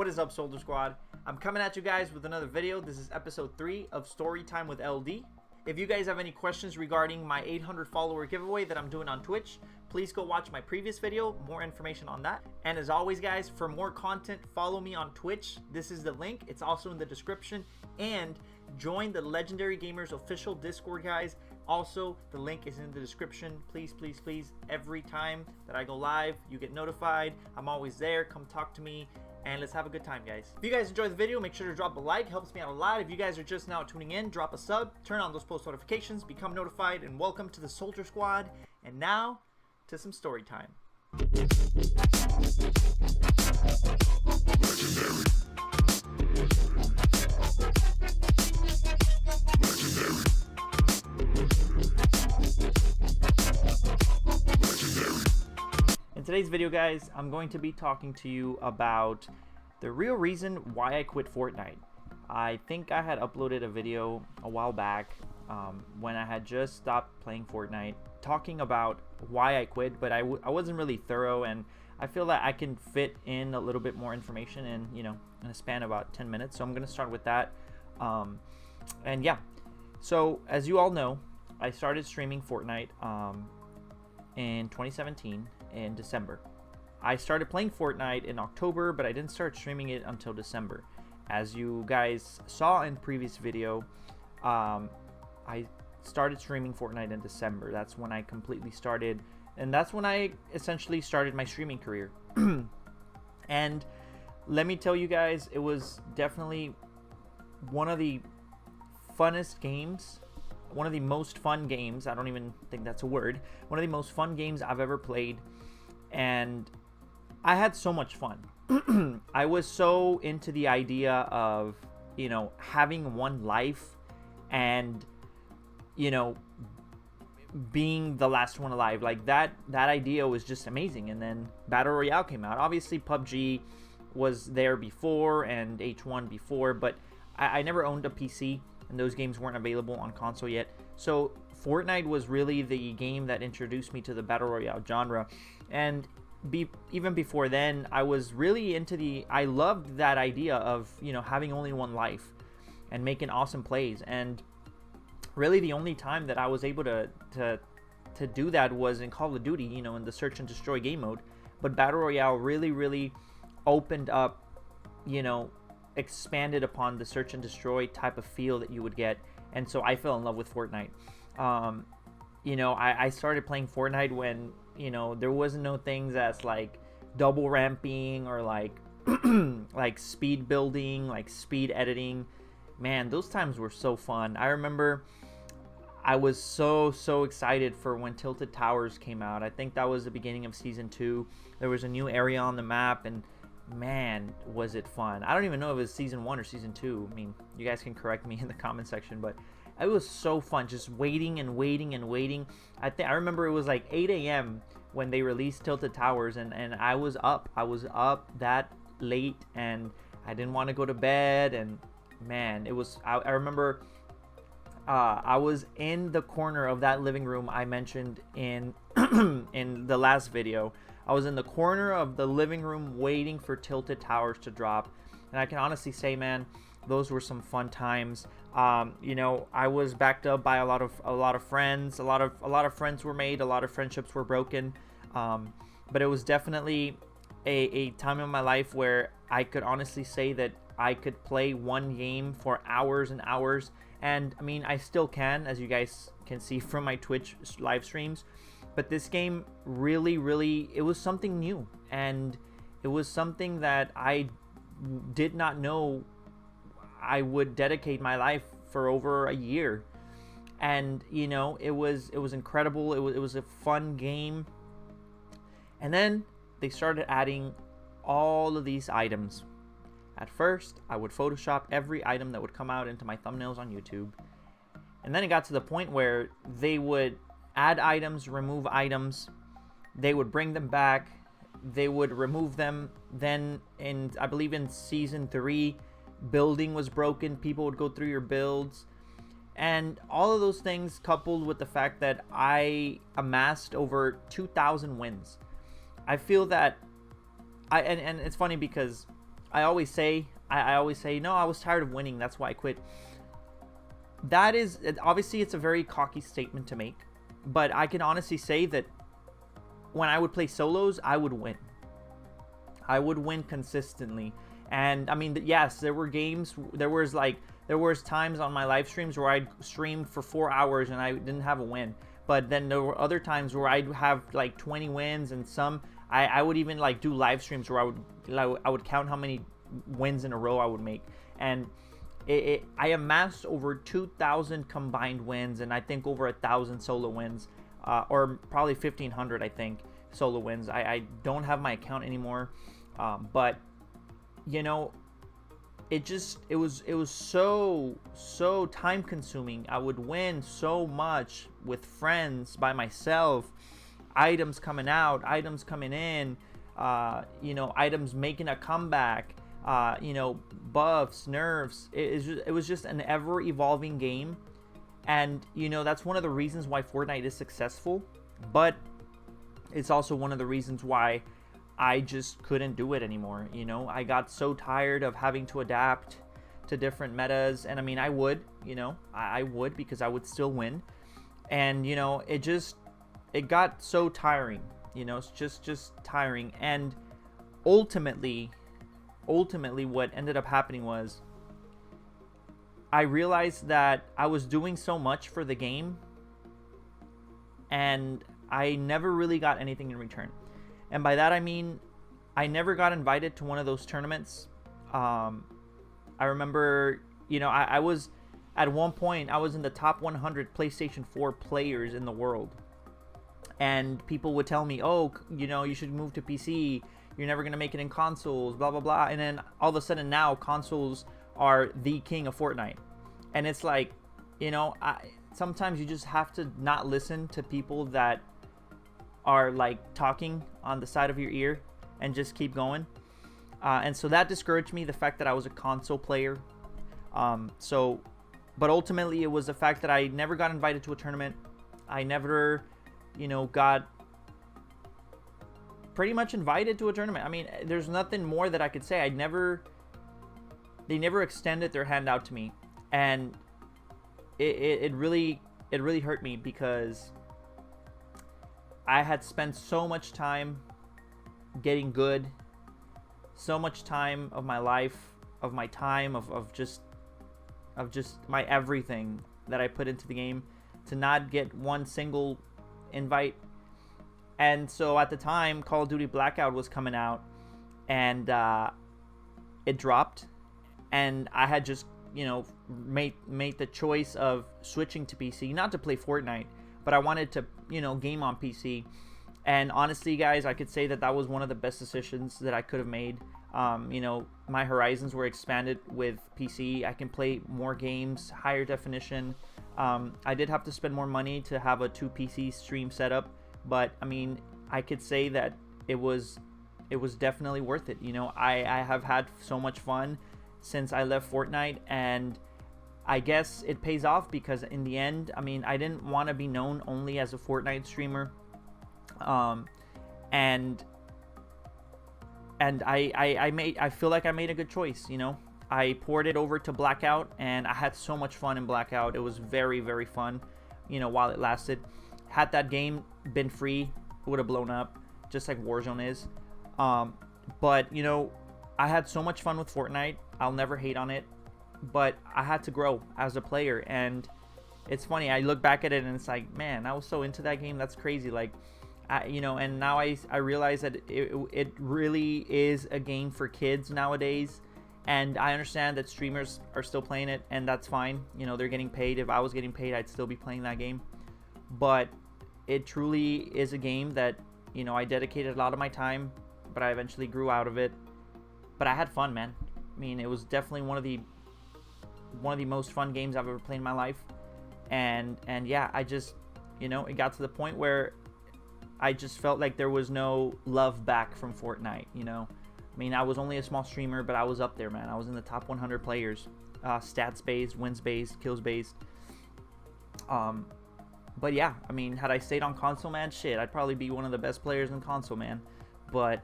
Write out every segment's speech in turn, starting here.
What is up, Soldier Squad? I'm coming at you guys with another video. This is episode 3 of Story Time with LD. If you guys have any questions regarding my 800 follower giveaway that I'm doing on Twitch, please go watch my previous video, more information on that. And as always guys, for more content, follow me on Twitch. This is the link, it's also in the description. And join the Legendary Gamers official Discord, guys. Also, the link is in the description. Please, please, please, every time that I go live, you get notified. I'm always there. Come talk to me and let's have a good time, guys. If you guys enjoyed the video, make sure to drop a like. Helps me out a lot. If you guys are just now tuning in, drop a sub, turn on those post notifications, become notified, and welcome to the Soldier Squad. And now to some story time. In today's video, guys, I'm going to be talking to you about the real reason why I quit Fortnite. I think I had uploaded a video a while back when I had just stopped playing Fortnite, talking about why I quit, but I wasn't really thorough, and I feel that I can fit in a little bit more information in a span of about 10 minutes. So I'm going to start with that. And yeah, so as you all know, I started streaming Fortnite in 2017 in December. I started playing Fortnite in October, but I didn't start streaming it until December. As you guys saw in previous video, I started streaming Fortnite in December. That's when I completely started, and that's when I essentially started my streaming career. And let me tell you guys, it was definitely one of the funnest games, one of the most fun games. I don't even think that's a word. One of the most fun games I've ever played, and I had so much fun. I was so into the idea of, having one life and, being the last one alive. Like that idea was just amazing. And then Battle Royale came out. Obviously PUBG was there before and H1 before, but I never owned a PC and those games weren't available on console yet. So Fortnite was really the game that introduced me to the Battle Royale genre. And even before then, I was really into I loved that idea of, having only one life and making awesome plays. And really the only time that I was able to do that was in Call of Duty, in the search and destroy game mode. But Battle Royale really opened up, expanded upon the search and destroy type of feel that you would get. And so I fell in love with Fortnite. I started playing Fortnite when, there wasn't no things as like double ramping or like like speed building, like speed editing. Man, those times were so fun. I remember I was so excited for when Tilted Towers came out. I think that was the beginning of season 2. There was a new area on the map, and man, was it fun. I don't even know if it was season 1 or season 2. I mean, you guys can correct me in the comment section, but it was so fun just waiting and waiting. I remember it was like 8 a.m. when they released Tilted Towers, and I was up that late, and I didn't want to go to bed. And man, it was I remember I was in the corner of that living room I mentioned in in the last video. I was in the corner of the living room waiting for Tilted Towers to drop, and I can honestly say, man, those were some fun times. I was backed up by a lot of friends. A lot of friends were made. A lot of friendships were broken. But it was definitely a time in my life where I could honestly say that I could play one game for hours and hours. And I mean, I still can, as you guys can see from my Twitch live streams. But this game really, it was something new, and it was something that I did not know I would dedicate my life for over a year. And it was incredible. It was a fun game. And then they started adding all of these items. At first, I would Photoshop every item that would come out into my thumbnails on YouTube. And then it got to the point where they would add items, remove items. They would bring them back. They would remove them. Then I believe in season 3, building was broken. People would go through your builds. And all of those things, coupled with the fact that I amassed over 2,000 wins. I feel that and it's funny because I always say, I always say, no, I was tired of winning. That's why I quit. That is, obviously, it's a very cocky statement to make. But I can honestly say that when I would play solos, I would win. I would win consistently. And I mean, yes, there were games, there was times on my live streams where I'd stream for 4 hours and I didn't have a win. But then there were other times where I'd have like 20 wins, and some I would even like do live streams where I would count how many wins in a row I would make. And I amassed over 2,000 combined wins, and I think over 1,000 solo wins, or probably 1,500, I think, solo wins. I don't have my account anymore, but you know, it was so time consuming. I would win so much with friends, by myself, items coming out, items coming in, you know, items making a comeback, you know, buffs, nerfs. It was just an ever evolving game. And you know, that's one of the reasons why Fortnite is successful, but it's also one of the reasons why I just couldn't do it anymore. You know, I got so tired of having to adapt to different metas. And I mean, I would, you know, I would, because I would still win. And you know, it got so tiring, you know, it's just tiring. And ultimately what ended up happening was I realized that I was doing so much for the game and I never really got anything in return. And by that I mean I never got invited to one of those tournaments. I remember, you know, I was at one point, I was in the top 100 PlayStation 4 players in the world. And people would tell me, oh, you know, you should move to PC. You're never going to make it in consoles, blah, blah, blah. And then all of a sudden now consoles are the king of Fortnite. And it's like, you know, sometimes you just have to not listen to people that are like talking on the side of your ear and just keep going. And so that discouraged me, the fact that I was a console player. But ultimately it was the fact that I never got invited to a tournament. I never, you know, got pretty much invited to a tournament. I mean, there's nothing more that I could say. They never extended their hand out to me. And it really hurt me, because I had spent so much time getting good, so much time of my life, of my time, of just my everything that I put into the game, to not get one single invite. And so at the time, Call of Duty Blackout was coming out, and it dropped, and I had just, you know, made the choice of switching to PC, not to play Fortnite, but I wanted to, you know, game on PC. And honestly, guys, I could say that that was one of the best decisions that I could have made. You know, my horizons were expanded with PC. I can play more games, higher definition. I did have to spend more money to have a 2 PC stream setup, but I mean, I could say that it was definitely worth it. You know, I have had so much fun since I left Fortnite, and I guess it pays off, because in the end, I mean, I didn't want to be known only as a Fortnite streamer. And I feel like I made a good choice. You know, I poured it over to Blackout, and I had so much fun in Blackout. It was very, very fun, you know, while it lasted. Had that game been free, it would have blown up, just like Warzone is. But you know, I had so much fun with Fortnite. I'll never hate on it, but I had to grow as a player. And it's funny, I look back at it and it's like, man, I was so into that game. That's crazy. Like, you know, and now I realize that it really is a game for kids nowadays. And I understand that streamers are still playing it, and that's fine. You know, they're getting paid. If I was getting paid, I'd still be playing that game. But it truly is a game that, you know, I dedicated a lot of my time, but I eventually grew out of it. But I had fun, man. I mean, it was definitely one of the most fun games I've ever played in my life. And yeah, I just, you know, it got to the point where I just felt like there was no love back from Fortnite, you know. I mean, I was only a small streamer, but I was up there, man. I was in the top 100 players, stats based, wins based, kills based. But yeah, I mean, had I stayed on console, man, shit, I'd probably be one of the best players in console, man. But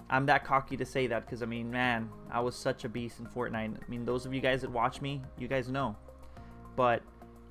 I'm that cocky to say that because, I mean, man, I was such a beast in Fortnite. I mean, those of you guys that watch me, you guys know. But,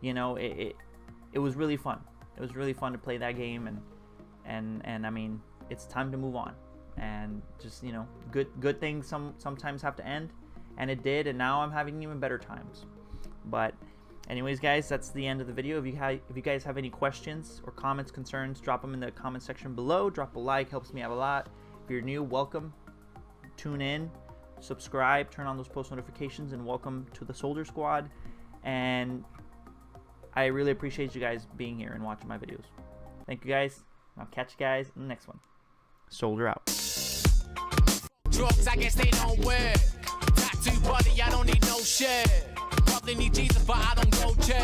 you know, it was really fun. It was really fun to play that game, and I mean, it's time to move on. And just, you know, good things sometimes have to end, and it did, and now I'm having even better times. But anyways, guys, that's the end of the video. If you guys have any questions or comments, concerns, drop them in the comment section below. Drop a like, helps me out a lot. If you're new, welcome. Tune in, subscribe, turn on those post notifications, and welcome to the soLDiersquaD. And I really appreciate you guys being here and watching my videos. Thank you, guys. I'll catch you guys in the next one. Soldier out. Drugs, I guess they don't work. Tattoo buddy, I don't need no shit. Probably need Jesus, but I don't go check.